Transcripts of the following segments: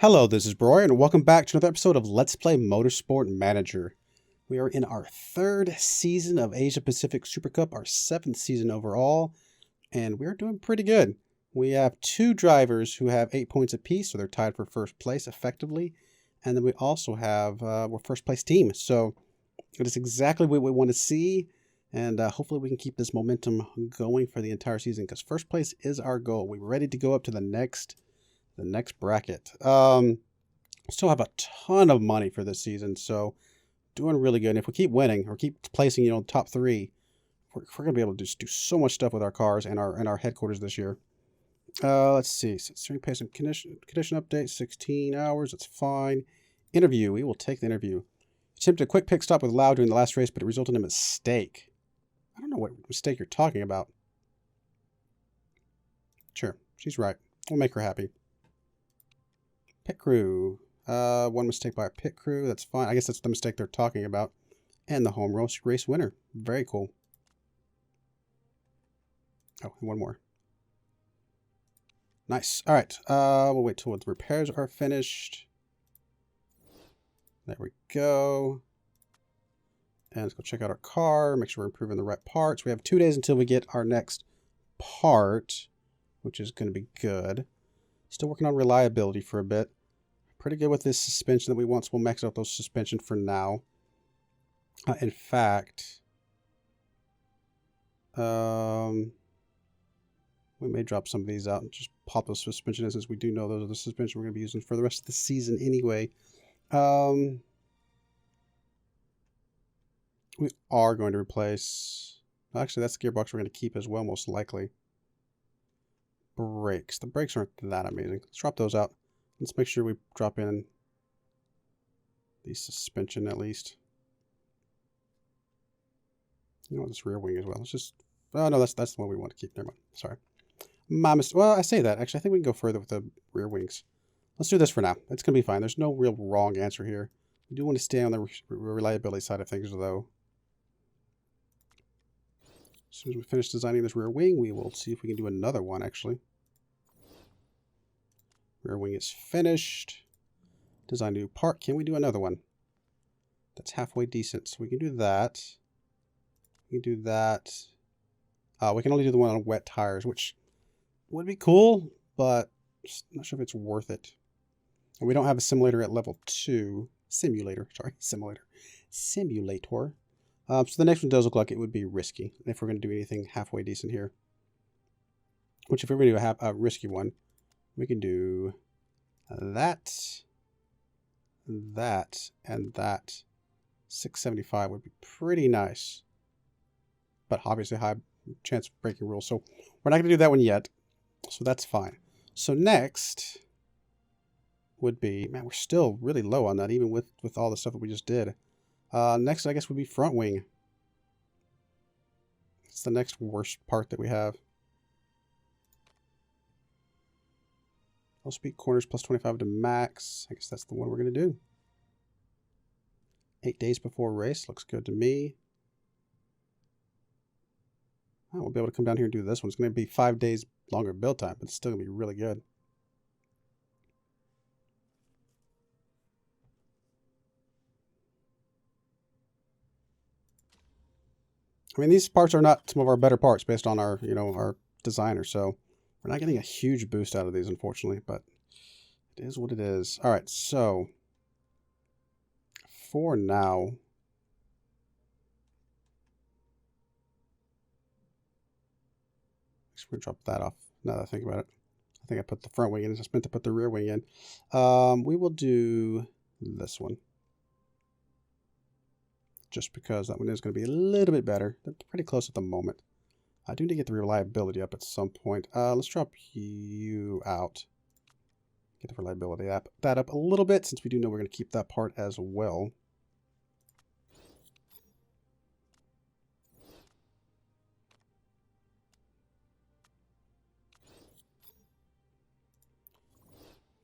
Hello, this is Broyar, and welcome back to another episode of Let's Play Motorsport Manager. We are in our third season of Asia Pacific Super Cup, our seventh season overall, and we're doing pretty good. We have two drivers who have 8 points apiece, so they're tied for first place effectively. And then we also have we're first place team, so it is exactly what we want to see, and hopefully we can keep this momentum going for the entire season, because first place is our goal. We're ready to go up to the next bracket. Still have a ton of money for this season, so doing really good. And if we keep winning or keep placing, top three, we're gonna be able to just do so much stuff with our cars and our headquarters this year. Let's see. So pace and condition update. 16 hours. That's fine. Interview. We will take the interview. Attempted a quick pit stop with Lau during the last race, but it resulted in a mistake. I don't know what mistake you're talking about. Sure, she's right. We'll make her happy. Pit crew. One mistake by our pit crew. That's fine. I guess that's the mistake they're talking about. And the home race winner. Very cool. Oh, and one more. Nice. All right. We'll wait till the repairs are finished. There we go. And let's go check out our car. Make sure we're improving the right parts. We have 2 days until we get our next part, which is going to be good. Still working on reliability for a bit. Pretty good with this suspension that we want, so we'll max out those suspension for now. In fact, we may drop some of these out and just pop those suspension in, since we do know those are the suspension we're going to be using for the rest of the season anyway. We are going to replace... Actually, that's the gearbox we're going to keep as well, most likely. Brakes. The brakes aren't that amazing. Let's drop those out. Let's make sure we drop in the suspension at least. This rear wing as well. Let's just... Oh, no, that's the one we want to keep. Never mind. Sorry. Well, I say that. Actually, I think we can go further with the rear wings. Let's do this for now. It's going to be fine. There's no real wrong answer here. We do want to stay on the reliability side of things, though. As soon as we finish designing this rear wing, we will see if we can do another one, actually. Rear wing is finished. Design a new part. Can we do another one? That's halfway decent. So we can do that. We can do that. We can only do the one on wet tires, which would be cool, but I'm not sure if it's worth it. And we don't have a simulator at level 2. Simulator. So the next one does look like it would be risky if we're going to do anything halfway decent here. Which, if we're going to do a risky one, we can do that, and that. 675 would be pretty nice. But obviously high chance of breaking rules. So we're not going to do that one yet. So that's fine. So next would be... Man, we're still really low on that, even with all the stuff that we just did. Next, I guess, would be front wing. It's the next worst part that we have. Low speed corners plus 25 to max. I guess that's the one we're going to do. 8 days before race. Looks good to me. Oh, we'll be able to come down here and do this one. It's going to be 5 days longer build time, but it's still going to be really good. I mean, these parts are not some of our better parts based on our, our designer. So we're not getting a huge boost out of these, unfortunately, but it is what it is. All right, so for now, we're going to drop that off now that I think about it. I think I put the front wing in. I just meant to put the rear wing in. We will do this one. Just because that one is going to be a little bit better. They're pretty close at the moment. I do need to get the reliability up at some point. Let's drop you out. Get the reliability up a little bit, since we do know we're going to keep that part as well.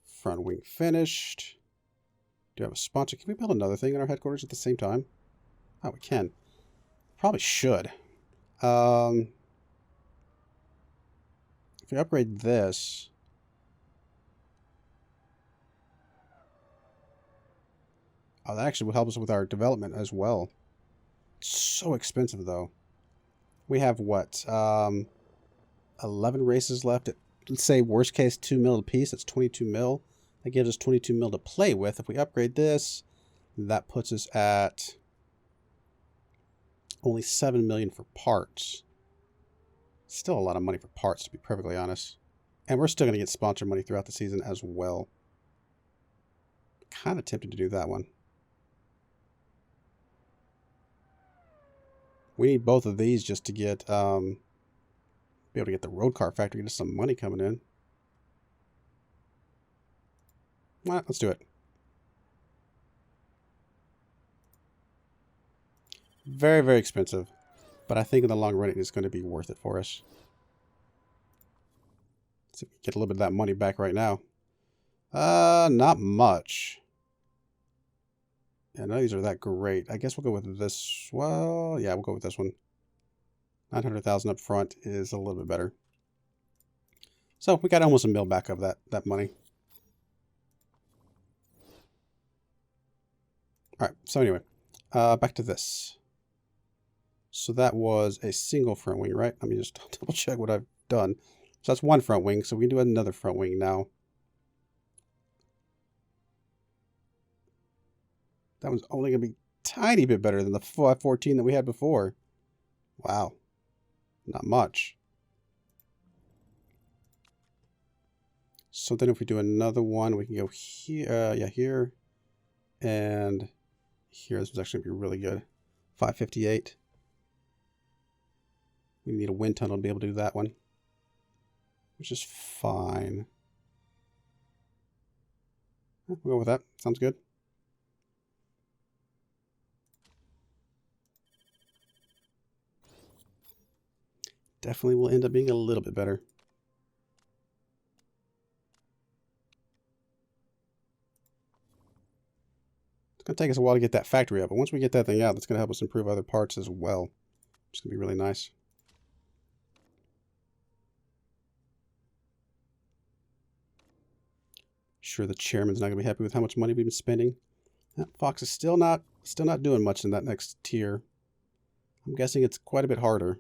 Front wing finished. Do you have a sponsor? Can we build another thing in our headquarters at the same time? Oh, we can. Probably should. If we upgrade this, Oh, that actually will help us with our development as well. It's so expensive, though. We have, what, 11 races left. At, let's say, worst case, 2 mil apiece. That's 22 mil. That gives us 22 mil to play with. If we upgrade this, that puts us at only 7 million for parts. Still a lot of money for parts, to be perfectly honest. And we're still going to get sponsor money throughout the season as well. Kind of tempted to do that one. We need both of these just to get, be able to get the road car factory, get some money coming in. All right, let's do it. Very, very expensive. But I think in the long run, it is going to be worth it for us. Let's see if we can get a little bit of that money back right now. Not much. Yeah, none of these are that great. I guess we'll go with this. Well, yeah, we'll go with this one. 900,000 up front is a little bit better. So we got almost a mil back of that money. All right, so anyway, back to this. So that was a single front wing, right? Let me just double check what I've done. So that's one front wing, so we can do another front wing now. That one's only going to be a tiny bit better than the 514 that we had before. Wow. Not much. So then if we do another one, we can go here, yeah, here, and here. This is actually going to be really good. 558. We need a wind tunnel to be able to do that one, which is fine. We'll go with that. Sounds good. Definitely will end up being a little bit better. It's going to take us a while to get that factory up, but once we get that thing out, that's going to help us improve other parts as well. It's going to be really nice. Sure, the chairman's not going to be happy with how much money we've been spending. Fox is still not doing much in that next tier. I'm guessing it's quite a bit harder.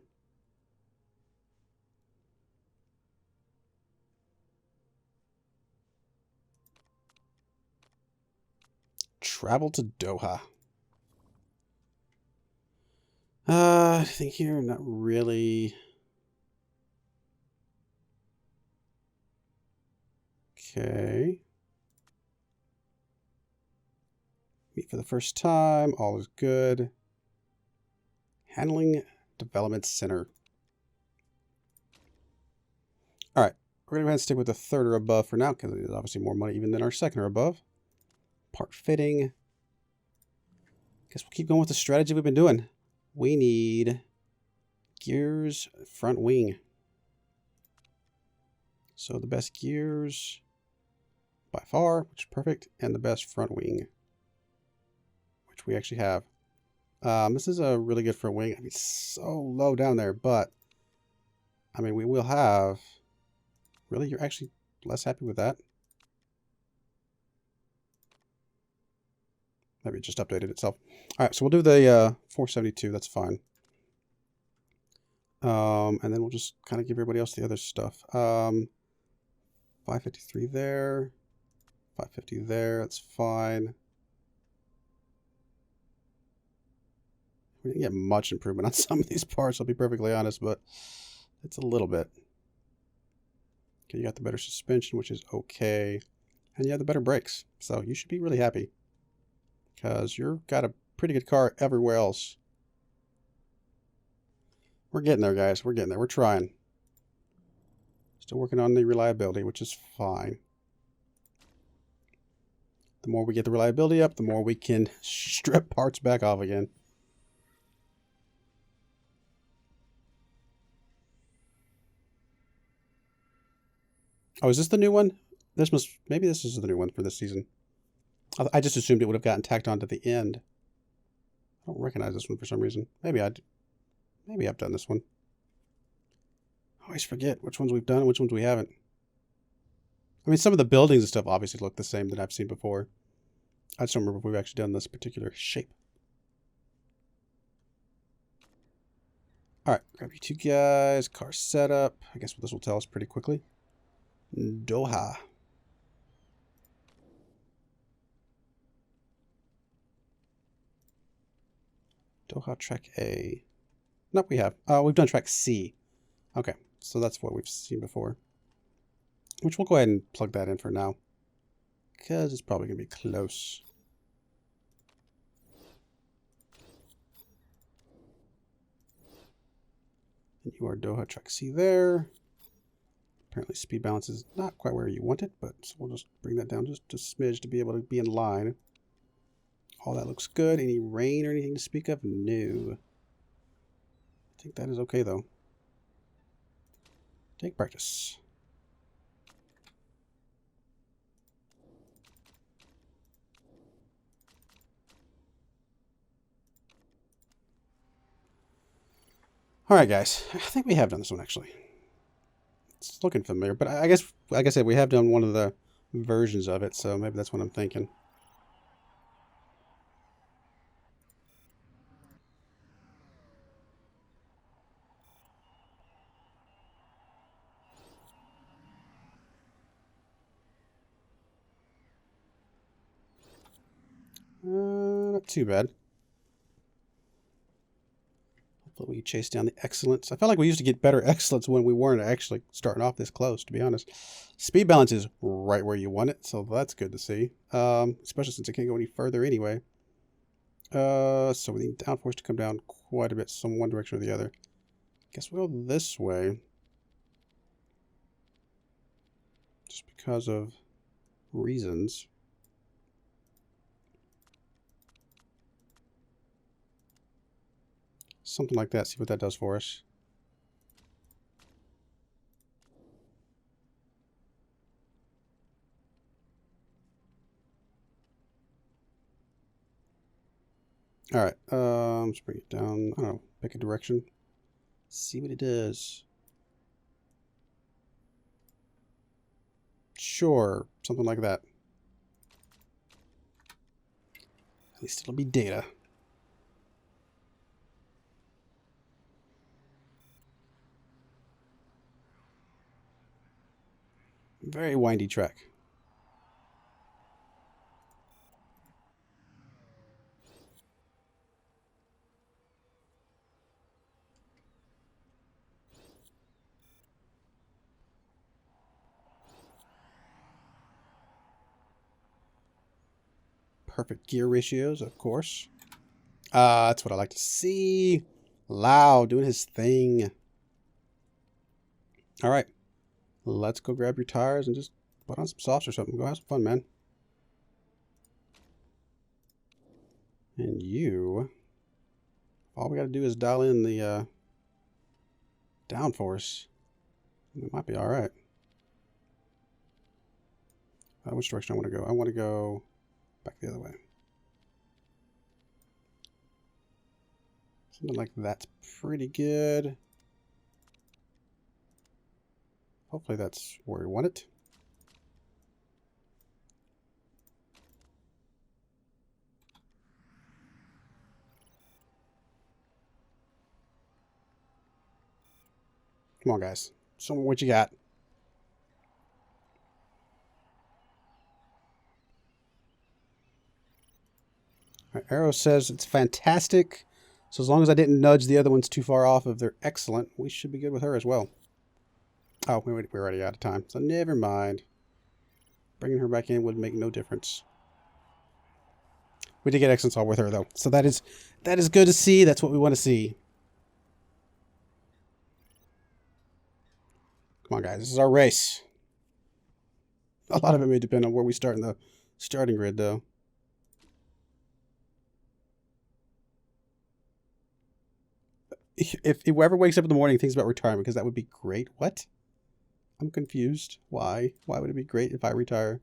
Travel to Doha. I think here, not really. Okay. Meet for the first time. All is good. Handling Development Center. All right. We're going to go ahead and stick with the third or above for now because there's obviously more money even than our second or above. Part fitting. Guess we'll keep going with the strategy we've been doing. We need gears front wing. So the best gears by far, which is perfect, and the best front wing, which we actually have. This is a really good front wing. I mean, so low down there, but I mean, we will have. Really, you're actually less happy with that? Maybe it just updated itself. All right, so we'll do the 472. That's fine. And then we'll just kind of give everybody else the other stuff. 553 there. 550 there. That's fine. We didn't get much improvement on some of these parts, I'll be perfectly honest, but it's a little bit. Okay, you got the better suspension, which is okay. And you have the better brakes. So you should be really happy. Because you've got a pretty good car everywhere else. We're getting there, guys. We're getting there. We're trying. Still working on the reliability, which is fine. The more we get the reliability up, the more we can strip parts back off again. Oh, is this the new one? Maybe this is the new one for this season. I just assumed it would have gotten tacked on to the end. I don't recognize this one for some reason. Maybe I've done this one. I always forget which ones we've done and which ones we haven't. I mean, some of the buildings and stuff obviously look the same that I've seen before. I just don't remember if we've actually done this particular shape. All right, grab you two guys. Car setup. I guess this will tell us pretty quickly. Doha. Doha track A. Nope, we have. We've done track C. Okay, so that's what we've seen before. Which we'll go ahead and plug that in for now, because it's probably going to be close. And you are Doha track C there. Apparently speed balance is not quite where you want it, but we'll just bring that down just a smidge to be able to be in line. All that looks good. Any rain or anything to speak of? No. I think that is okay, though. Take practice. All right, guys. I think we have done this one, actually. It's looking familiar, but I guess, like I said, we have done one of the versions of it, so maybe that's what I'm thinking. Not too bad. Hopefully we chase down the excellence. I felt like we used to get better excellence when we weren't actually starting off this close, to be honest. Speed balance is right where you want it, so that's good to see. Especially since it can't go any further anyway. So we need downforce to come down quite a bit, some one direction or the other. Guess we'll go this way. Just because of reasons. Something like that, see what that does for us. All right, let's bring it down. I don't know, pick a direction. See what it does. Sure, something like that. At least it'll be data. Very windy track. Perfect gear ratios, of course. That's what I like to see. Lau doing his thing. All right. Let's go grab your tires and just put on some softs or something. Go have some fun, man. And you, all we got to do is dial in the downforce. It might be all right. Which direction I want to go? I want to go back the other way. Something like that's pretty good. Hopefully that's where we want it. Come on, guys. Show me what you got. All right, Arrow says it's fantastic. So as long as I didn't nudge the other ones too far off of their excellent, we should be good with her as well. Oh, we're already out of time, so never mind. Bringing her back in would make no difference. We did get excellence all with her, though. So that is good to see. That's what we want to see. Come on, guys. This is our race. A lot of it may depend on where we start in the starting grid, though. If whoever wakes up in the morning thinks about retirement, because that would be great. What? I'm confused. Why? Why would it be great if I retire?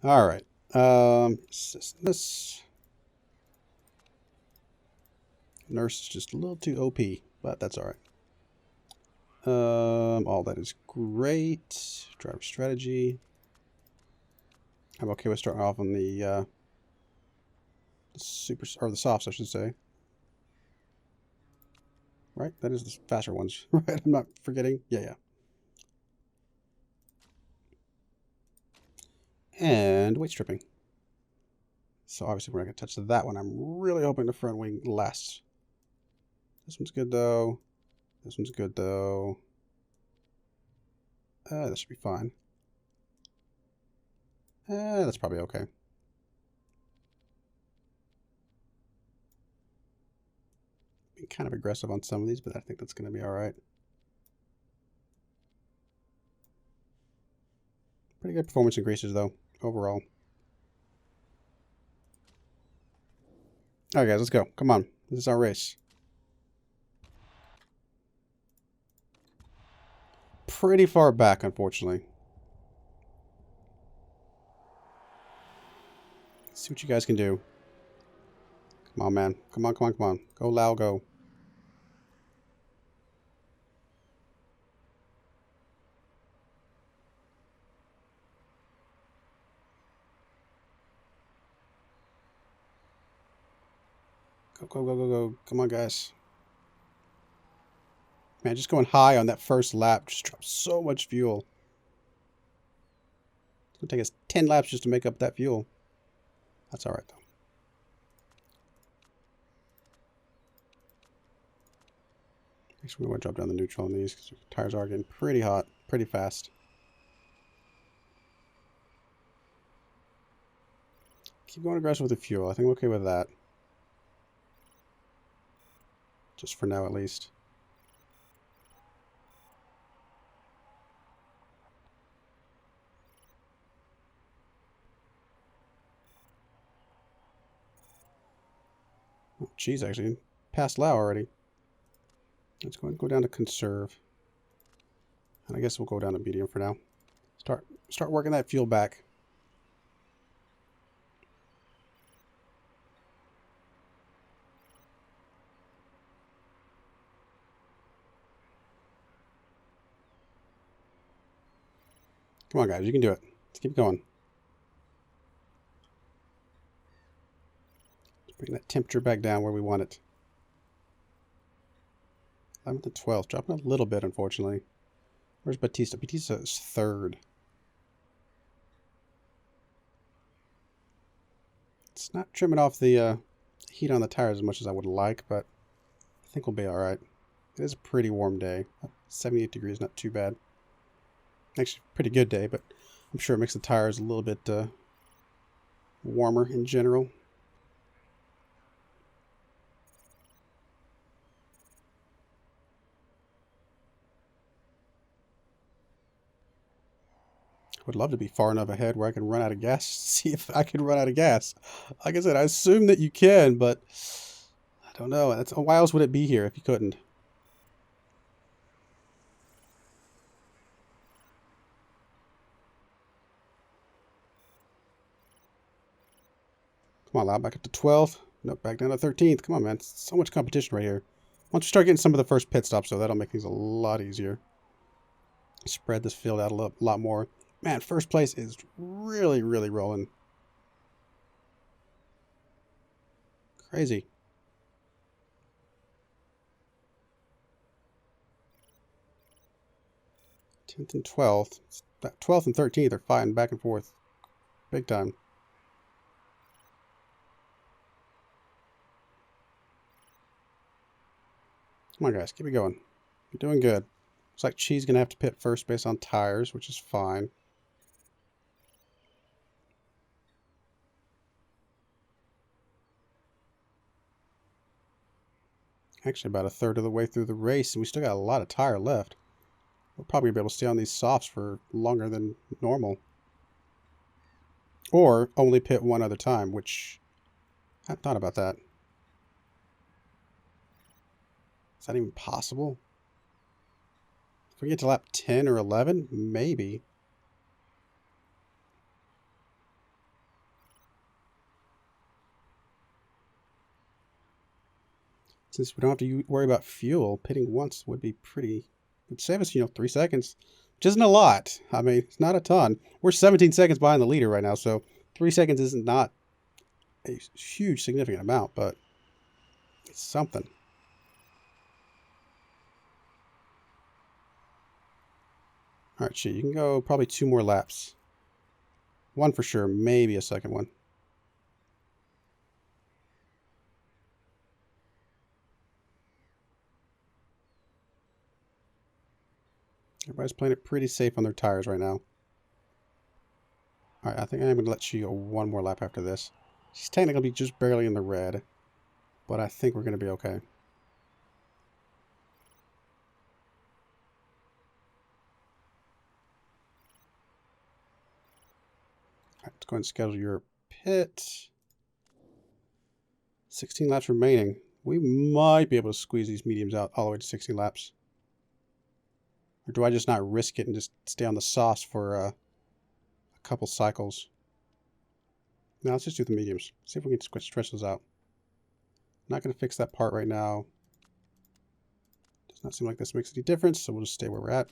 All right. This nurse is just a little too OP. but that's all right. All that is great. Driver strategy. I'm okay with starting off on the the softs, I should say. Right? That is the faster ones, right? I'm not forgetting. Yeah. And weight stripping. So obviously we're not going to touch that one. I'm really hoping the front wing lasts. This one's good, though. This one's good, though. That should be fine. That's probably okay. Being kind of aggressive on some of these, but I think that's going to be all right. Pretty good performance increases, though, overall. All right, guys, let's go. Come on. This is our race. Pretty far back, unfortunately. Let's see what you guys can do. Come on, man. Come on. Go, Lau, go. Go. Come on, guys. Man, just going high on that first lap just dropped so much fuel. It's going to take us 10 laps just to make up that fuel. That's all right, though. Actually, we want to drop down the neutral on these because the tires are getting pretty hot, pretty fast. Keep going aggressive with the fuel. I think we're okay with that. Just for now, at least. Oh, geez, actually, passed Lau already. Let's go down to conserve. And I guess we'll go down to medium for now. Start working that fuel back. Come on, guys, you can do it. Let's keep going. Let's bring that temperature back down where we want it. 11th and 12th, dropping a little bit, unfortunately. Where's Batista? Batista is third. It's not trimming off the heat on the tires as much as I would like, but I think we'll be all right. It is a pretty warm day. 78 degrees, not too bad. Actually, pretty good day, but I'm sure it makes the tires a little bit warmer in general. Would love to be far enough ahead where I can run out of gas. See if I can run out of gas. Like I said, I assume that you can, but I don't know. Why else would it be here if you couldn't? Come on, Lau, back up to 12th. Nope, back down to 13th. Come on, man. So much competition right here. Once we start getting some of the first pit stops, though, that'll make things a lot easier. Spread this field out a lot more. Man, first place is really, really rolling. Crazy. 10th and 12th. 12th and 13th are fighting back and forth. Big time. Come on, guys. Keep it going. You're doing good. Looks like Chi's going to have to pit first based on tires, which is fine. Actually, about a third of the way through the race, and we still got a lot of tire left. We'll probably be able to stay on these softs for longer than normal. Or only pit one other time, which I hadn't thought about that. Is that even possible? If we get to lap 10 or 11, maybe. Since we don't have to worry about fuel, pitting once would save us, 3 seconds, which isn't a lot. I mean, it's not a ton. We're 17 seconds behind the leader right now, so 3 seconds is not a huge, significant amount, but it's something. All right, you can go probably 2 more laps. One for sure, maybe a second one. Everybody's playing it pretty safe on their tires right now. All right, I think I'm going to let you go 1 more lap after this. She's technically just barely in the red, but I think we're going to be okay. Let's go ahead and schedule your pit. 16 laps remaining. We might be able to squeeze these mediums out all the way to 16 laps. Or do I just not risk it and just stay on the sauce for a couple cycles? No, let's just do the mediums. See if we can stretch those out. Not going to fix that part right now. Does not seem like this makes any difference, so we'll just stay where we're at.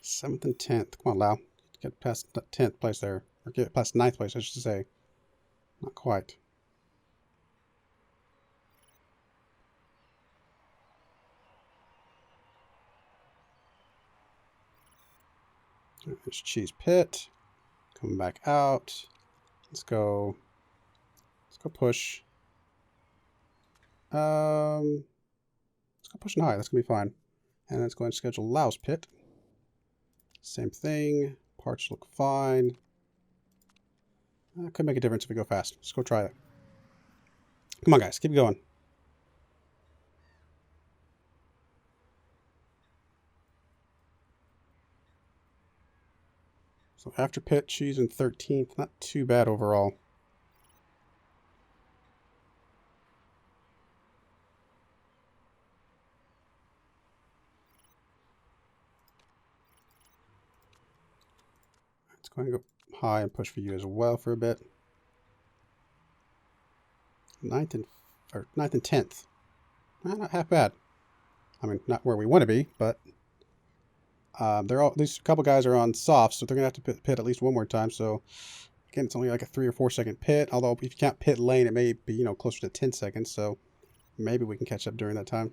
Seventh and 10th. Come on, Lau. Get past 10th place there. Or get past 9th place, I should say. Not quite. There's Cheese Pit. Coming back out. Let's go push. Let's go pushing high. That's going to be fine. And let's go ahead and schedule Lau's Pit. Same thing. Parts look fine. Could make a difference if we go fast. Let's go try it. Come on, guys. Keep going. So after pit, she's in 13th. Not too bad overall. Let's go ahead and go high and push for you as well for a bit. 9th and 10th. Not half bad. I mean, not where we want to be, but these couple guys are on softs, so they're gonna have to pit at least 1 more time. So again, it's only like a 3 or 4 second pit. Although if you count pit lane, it may be closer to 10 seconds. So maybe we can catch up during that time.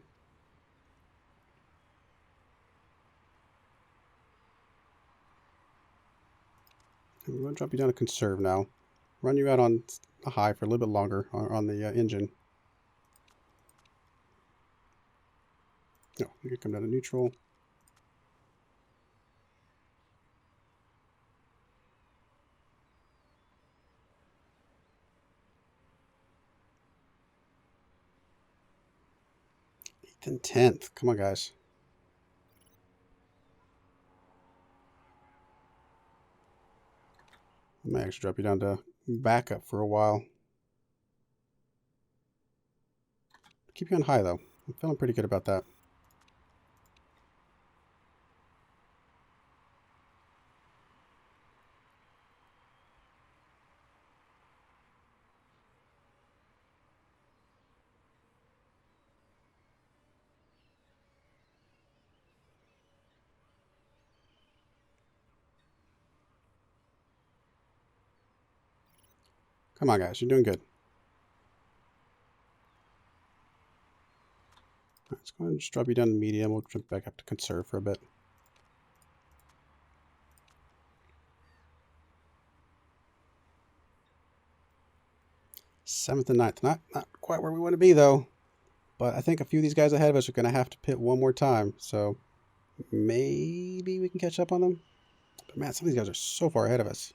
I'm going to drop you down to conserve now. Run you out on a high for a little bit longer on the engine. No, you can come down to neutral. Eighth and 10th. Come on, guys. I might actually drop you down to backup for a while. Keep you on high, though. I'm feeling pretty good about that. Come on, guys. You're doing good. Let's go ahead and just drop you down to medium. We'll jump back up to conserve for a bit. Seventh and 9th. Not quite where we want to be, though. But I think a few of these guys ahead of us are going to have to pit 1 more time. So maybe we can catch up on them. But man, some of these guys are so far ahead of us.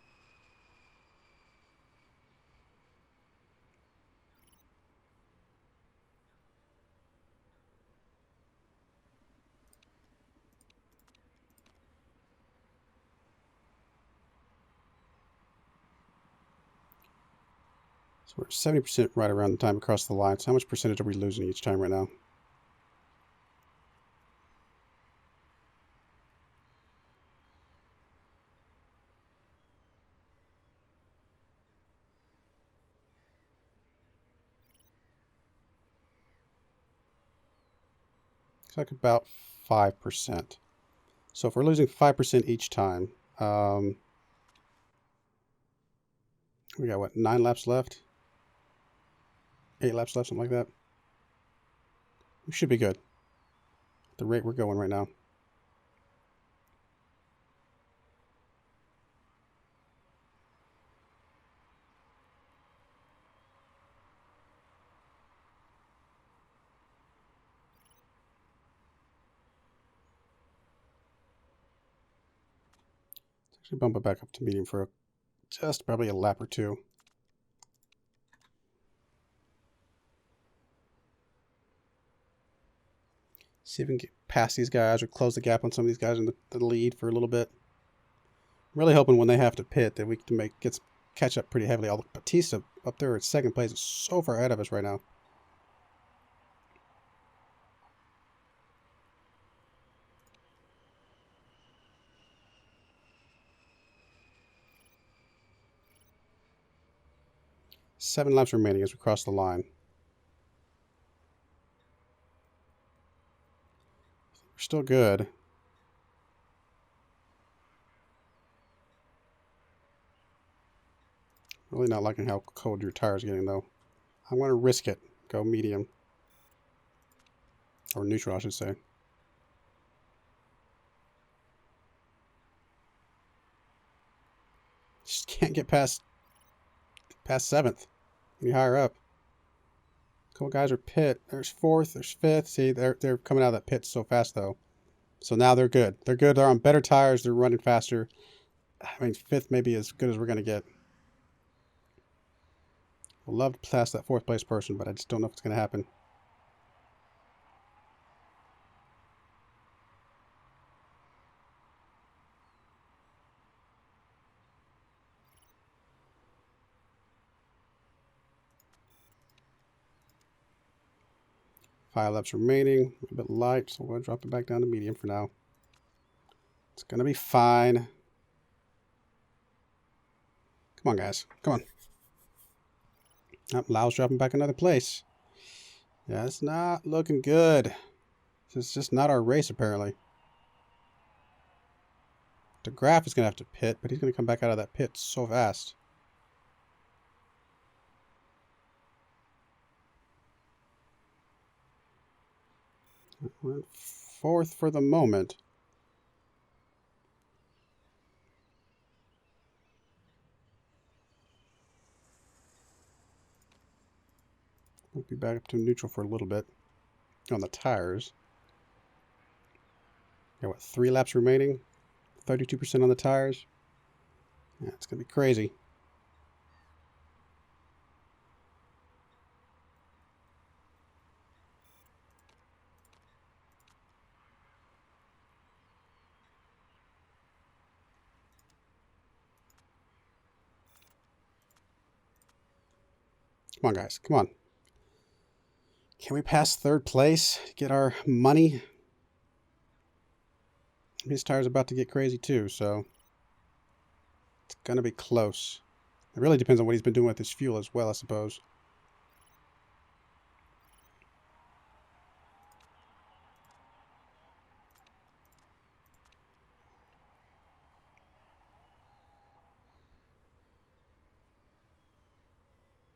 So we're 70% right around the time across the line. So how much percentage are we losing each time right now? Looks like about 5%. So if we're losing 5% each time, we got what, 9 laps left? 8 laps left, something like that. We should be good at the rate we're going right now. Let's actually bump it back up to medium for just probably a lap or two. See if we can get past these guys or close the gap on some of these guys in the lead for a little bit. I'm really hoping when they have to pit that we can catch up pretty heavily. Although Batista up there at second place is so far ahead of us right now. Seven laps remaining as we cross the line. We're still good. Really not liking how cold your tires are getting though. I'm going to risk it. Go medium. Or neutral, I should say. Just can't get past 7th. Any higher up. A couple guys are pit. There's 4th, there's 5th. See, they're coming out of that pit so fast though. So now they're good. They're good. They're on better tires. They're running faster. I mean, 5th may be as good as we're going to get. I'd love to pass that 4th place person, but I just don't know if it's going to happen. Five laps remaining. A bit light, so we'll drop it back down to medium for now. It's going to be fine. Come on, guys. Come on. Oh, Lau's dropping back another place. Yeah, it's not looking good. It's just not our race, apparently. DeGraff is going to have to pit, but he's going to come back out of that pit so fast. We're in 4th for the moment. We'll be back up to neutral for a little bit on the tires. Got what, 3 laps remaining? 32% on the tires. Yeah, it's going to be crazy. Come on, guys. Come on. Can we pass 3rd place to get our money? His tire's about to get crazy too, so it's going to be close. It really depends on what he's been doing with his fuel as well, I suppose.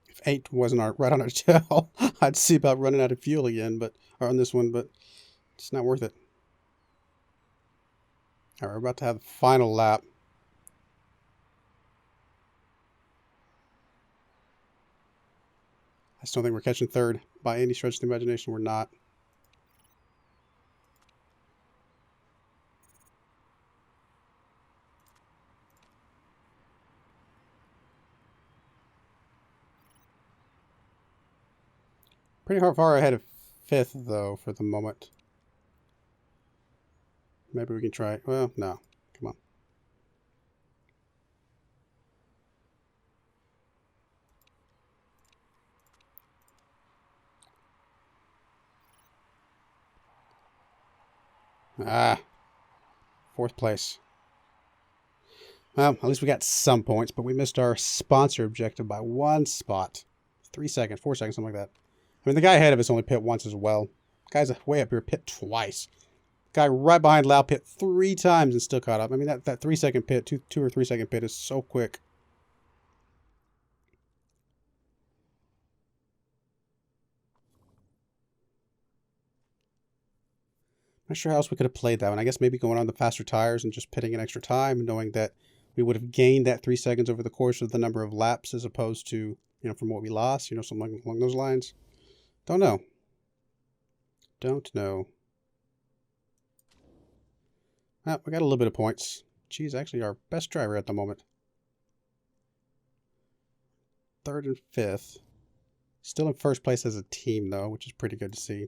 If 8 wasn't right on our tail, I'd see about running out of fuel again, or on this one, but it's not worth it. All right, we're about to have the final lap. I still think we're catching 3rd. By any stretch of the imagination, we're not. Pretty far ahead of 5th, though, for the moment. Maybe we can try. Well, no. Come on. Ah. 4th place. Well, at least we got some points, but we missed our sponsor objective by 1 spot. 3 seconds, 4 seconds, something like that. I mean, the guy ahead of us only pit once as well. Guy's way up here, pit twice. Guy right behind Lau pit 3 times and still caught up. I mean, that 3-second pit, two or 3 second pit is so quick. Not sure how else we could have played that one. I guess maybe going on the faster tires and just pitting an extra time, knowing that we would have gained that 3 seconds over the course of the number of laps as opposed to, you know, from what we lost, you know, something along those lines. Don't know. Don't know. Oh, we got a little bit of points. She's actually our best driver at the moment. 3rd and 5th. Still in first place as a team, though, which is pretty good to see.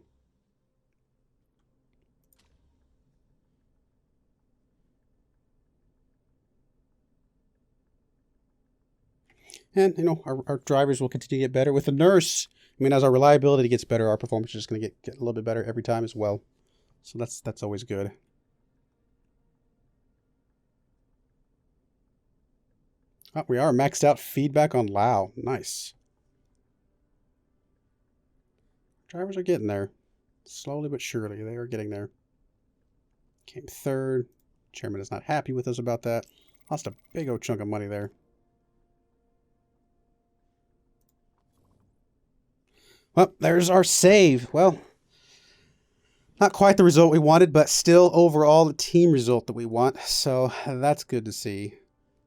And, you know, our drivers will continue to get better. With the nurse, I mean, as our reliability gets better, our performance is just going to get a little bit better every time as well. So that's always good. Oh, we are maxed out feedback on Lau. Nice. Drivers are getting there. Slowly but surely, they are getting there. Came 3rd. Chairman is not happy with us about that. Lost a big old chunk of money there. Well, there's our save. Well, not quite the result we wanted, but still overall the team result that we want. So that's good to see.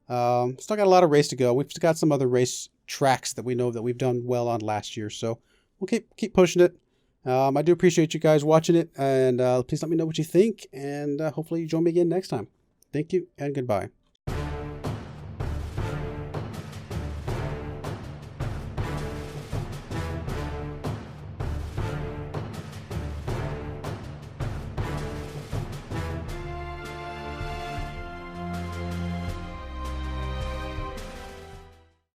Still got a lot of race to go. We've got some other race tracks that we know that we've done well on last year. So we'll keep pushing it. I do appreciate you guys watching it. And please let me know what you think. And hopefully you join me again next time. Thank you and goodbye.